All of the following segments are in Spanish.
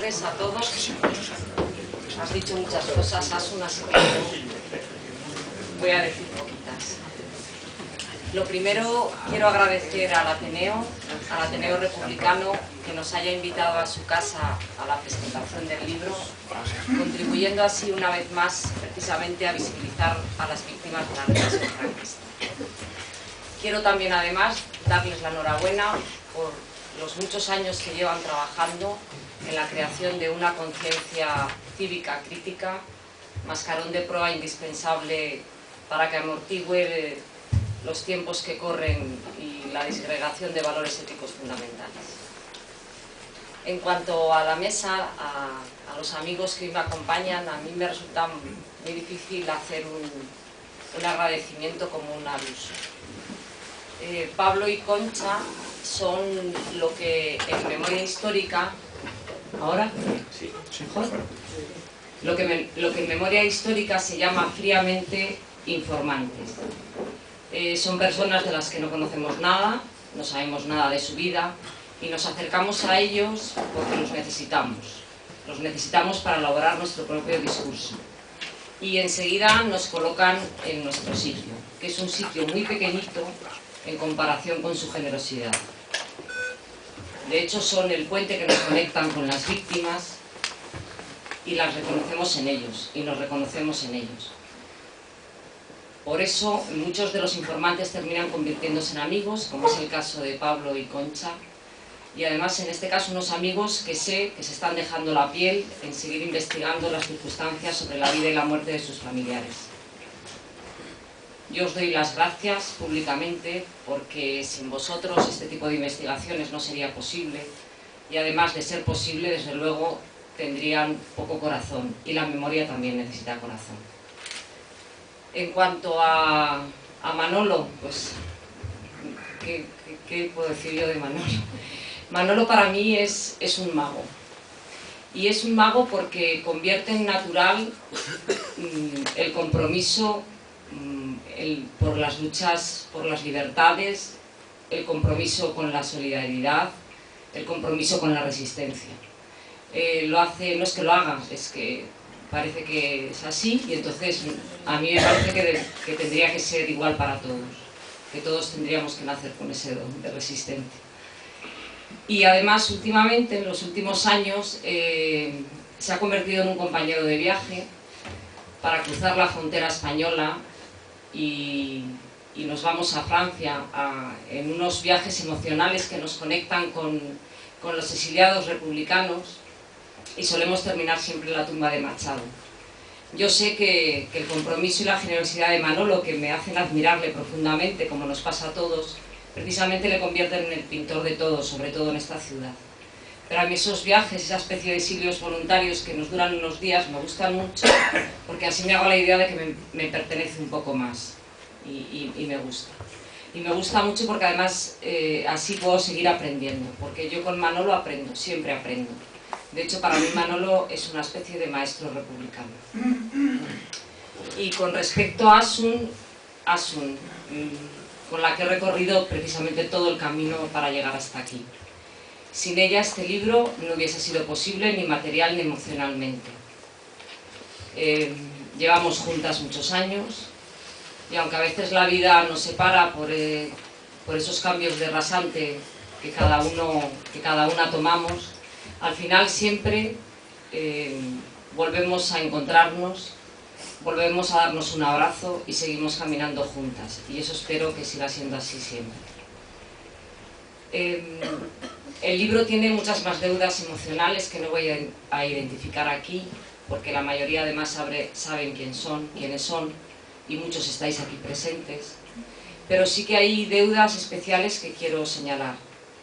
tardes a todos. Has dicho muchas cosas, Asun, así que voy a decir poquitas. Lo primero, quiero agradecer al Ateneo Republicano, que nos haya invitado a su casa a la presentación del libro, contribuyendo así una vez más precisamente a visibilizar a las víctimas de la represión franquista. Quiero también además darles la enhorabuena por los muchos años que llevan trabajando en la creación de una conciencia cívica crítica, mascarón de proa indispensable para que amortigüe los tiempos que corren y la disgregación de valores éticos fundamentales. En cuanto a la mesa, a los amigos que hoy me acompañan, a mí me resulta muy difícil hacer un agradecimiento como un abuso. Pablo y Concha son lo que en memoria histórica... ¿Ahora? Sí. Lo que en memoria histórica se llama fríamente informantes. Son personas de las que no conocemos nada, no sabemos nada de su vida y nos acercamos a ellos porque los necesitamos. Los necesitamos para elaborar nuestro propio discurso. Y enseguida nos colocan en nuestro sitio, que es un sitio muy pequeñito en comparación con su generosidad. De hecho, son el puente que nos conectan con las víctimas y las reconocemos en ellos, y nos reconocemos en ellos. Por eso, muchos de los informantes terminan convirtiéndose en amigos, como es el caso de Pablo y Concha, y además, en este caso, unos amigos que sé que se están dejando la piel en seguir investigando las circunstancias sobre la vida y la muerte de sus familiares. Yo os doy las gracias públicamente porque sin vosotros este tipo de investigaciones no sería posible y además de ser posible, desde luego, tendrían poco corazón y la memoria también necesita corazón. En cuanto a Manolo, pues, ¿qué puedo decir yo de Manolo? Manolo para mí es un mago. Y es un mago porque convierte en natural el compromiso por las luchas, por las libertades, el compromiso con la solidaridad, el compromiso con la resistencia. Lo hace, no es que lo haga, es que parece que es así y entonces a mí me parece que tendría que ser igual para todos, que todos tendríamos que nacer con ese don de resistente. Y además, últimamente, en los últimos años, se ha convertido en un compañero de viaje para cruzar la frontera española y nos vamos a Francia en unos viajes emocionales que nos conectan con los exiliados republicanos y solemos terminar siempre en la tumba de Machado. Yo sé que el compromiso y la generosidad de Manolo, que me hacen admirarle profundamente, como nos pasa a todos, precisamente le convierten en el pintor de todos, sobre todo en esta ciudad. Pero a mí esos viajes, esa especie de exilios voluntarios que nos duran unos días, me gustan mucho, porque así me hago la idea de que me pertenece un poco más, y me gusta. Y me gusta mucho porque además así puedo seguir aprendiendo, porque yo con Manolo aprendo, siempre aprendo. De hecho, para mí Manolo es una especie de maestro republicano. Y con respecto a Asun, con la que he recorrido precisamente todo el camino para llegar hasta aquí. Sin ella este libro no hubiese sido posible ni material ni emocionalmente. Llevamos juntas muchos años y aunque a veces la vida nos separa por esos cambios de rasante que cada una tomamos, al final siempre volvemos a encontrarnos, volvemos a darnos un abrazo y seguimos caminando juntas. Y eso espero que siga siendo así siempre. El libro tiene muchas más deudas emocionales que no voy a identificar aquí, porque la mayoría además saben quiénes son, y muchos estáis aquí presentes. Pero sí que hay deudas especiales que quiero señalar,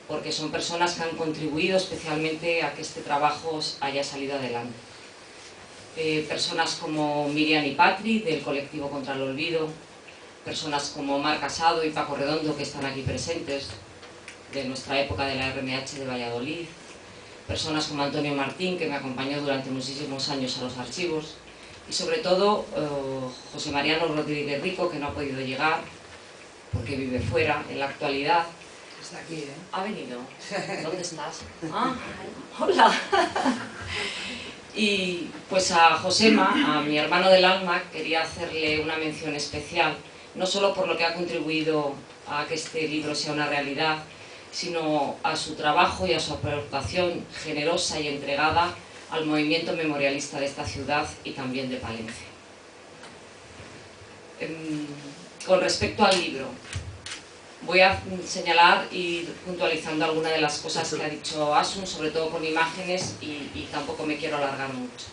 porque son personas que han contribuido especialmente a que este trabajo haya salido adelante. Personas como Miriam y Patri, del colectivo Contra el Olvido, personas como Mar Casado y Paco Redondo, que están aquí presentes, de nuestra época de la RMH de Valladolid, personas como Antonio Martín, que me acompañó durante muchísimos años a los archivos, y sobre todo José Mariano Rodríguez Rico, que no ha podido llegar porque vive fuera en la actualidad. Está aquí, ¿eh? ¿Ha venido? ¿Dónde estás? Ah, hola. Y pues a Josema, a mi hermano del alma, quería hacerle una mención especial, no solo por lo que ha contribuido a que este libro sea una realidad, sino a su trabajo y a su aportación generosa y entregada al movimiento memorialista de esta ciudad y también de Palencia. Con respecto al libro, voy a señalar y ir puntualizando algunas de las cosas que ha dicho Asun, sobre todo con imágenes, y tampoco me quiero alargar mucho.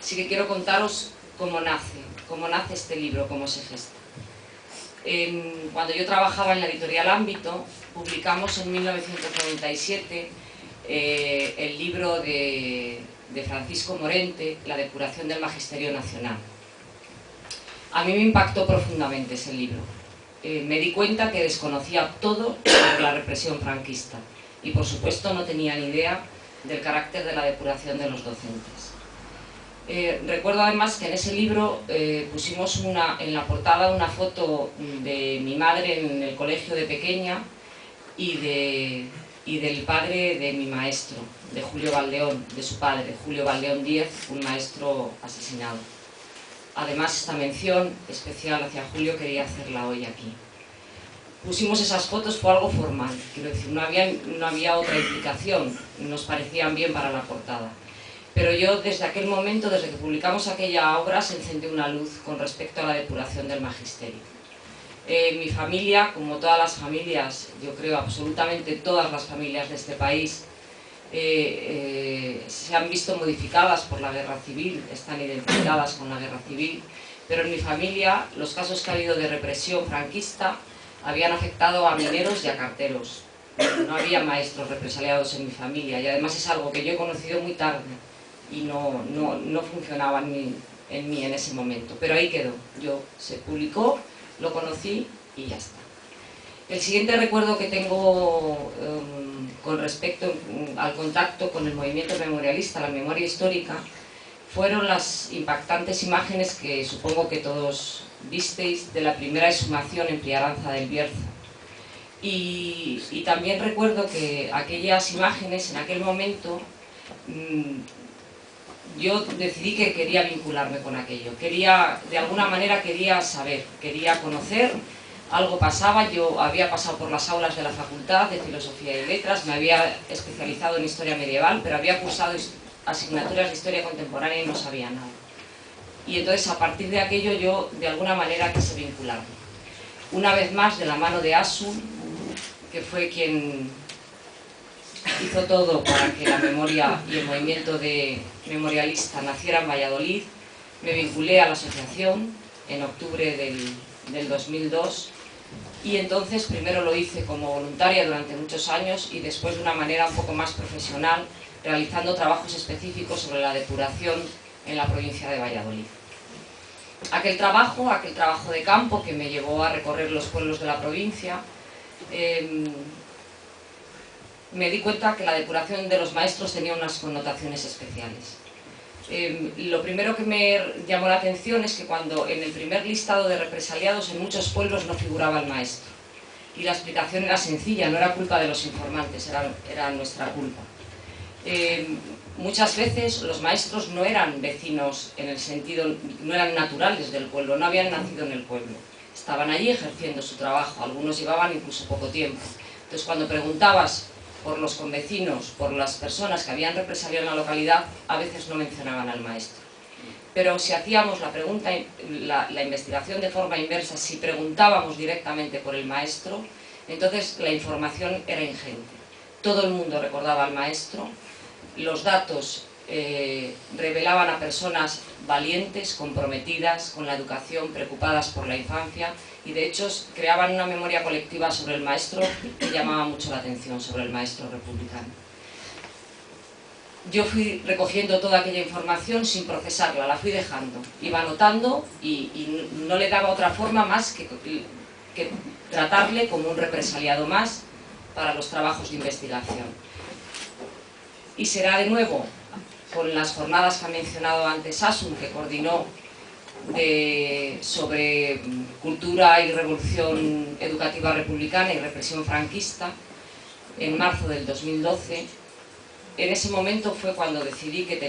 Sí que quiero contaros cómo nace este libro, cómo se gesta. Cuando yo trabajaba en la editorial Ámbito, publicamos en 1997 el libro de Francisco Morente, La depuración del Magisterio Nacional. A mí me impactó profundamente ese libro. Me di cuenta que desconocía todo sobre la represión franquista y por supuesto no tenía ni idea del carácter de la depuración de los docentes. Recuerdo además que en ese libro pusimos en la portada una foto de mi madre en el colegio de pequeña y del padre de mi maestro, de Julio Valdeón, de su padre, Julio Valdeón Díez, un maestro asesinado. Además, esta mención especial hacia Julio quería hacerla hoy aquí. Pusimos esas fotos por algo formal, quiero decir, no había otra implicación, nos parecían bien para la portada. Pero yo desde aquel momento, desde que publicamos aquella obra, se encendió una luz con respecto a la depuración del magisterio. Mi familia, como todas las familias, yo creo absolutamente todas las familias de este país, se han visto modificadas por la guerra civil, están identificadas con la guerra civil, pero en mi familia los casos que ha habido de represión franquista habían afectado a mineros y a carteros. No había maestros represaliados en mi familia y además es algo que yo he conocido muy tarde y no funcionaba en mí en ese momento, pero ahí quedó. Se publicó, lo conocí y ya está. El siguiente recuerdo que tengo con respecto al contacto con el movimiento memorialista, la memoria histórica, fueron las impactantes imágenes que supongo que todos visteis de la primera exhumación en Priaranza del Bierzo. Y también recuerdo que aquellas imágenes, en aquel momento, yo decidí que quería vincularme con aquello. De alguna manera quería saber, quería conocer. Algo pasaba, yo había pasado por las aulas de la Facultad de Filosofía y Letras, me había especializado en Historia Medieval, pero había cursado asignaturas de Historia Contemporánea y no sabía nada. Y entonces a partir de aquello yo de alguna manera quise vincularme. Una vez más de la mano de Asun, que fue quien hizo todo para que la memoria y el movimiento memorialista naciera en Valladolid, me vinculé a la asociación en octubre del 2002 y entonces primero lo hice como voluntaria durante muchos años y después de una manera un poco más profesional realizando trabajos específicos sobre la depuración en la provincia de Valladolid. Aquel trabajo de campo que me llevó a recorrer los pueblos de la provincia, me di cuenta que la depuración de los maestros tenía unas connotaciones especiales. Lo primero que me llamó la atención es que cuando en el primer listado de represaliados en muchos pueblos no figuraba el maestro. Y la explicación era sencilla, no era culpa de los informantes, era nuestra culpa. Muchas veces los maestros no eran vecinos en el sentido, no eran naturales del pueblo, no habían nacido en el pueblo. Estaban allí ejerciendo su trabajo, algunos llevaban incluso poco tiempo. Entonces cuando preguntabas por los convecinos, por las personas que habían represaliado en la localidad, a veces no mencionaban al maestro. Pero si hacíamos la pregunta, la investigación de forma inversa, si preguntábamos directamente por el maestro, entonces la información era ingente. Todo el mundo recordaba al maestro, los datos revelaban a personas valientes, comprometidas con la educación, preocupadas por la infancia y de hecho creaban una memoria colectiva sobre el maestro que llamaba mucho la atención, sobre el maestro republicano. Yo fui recogiendo toda aquella información sin procesarla, la fui dejando, iba anotando y no le daba otra forma más que tratarle como un represaliado más para los trabajos de investigación. Y será de nuevo con las jornadas que ha mencionado antes Asun, que coordinó sobre cultura y revolución educativa republicana y represión franquista en marzo del 2012. En ese momento fue cuando decidí que tenía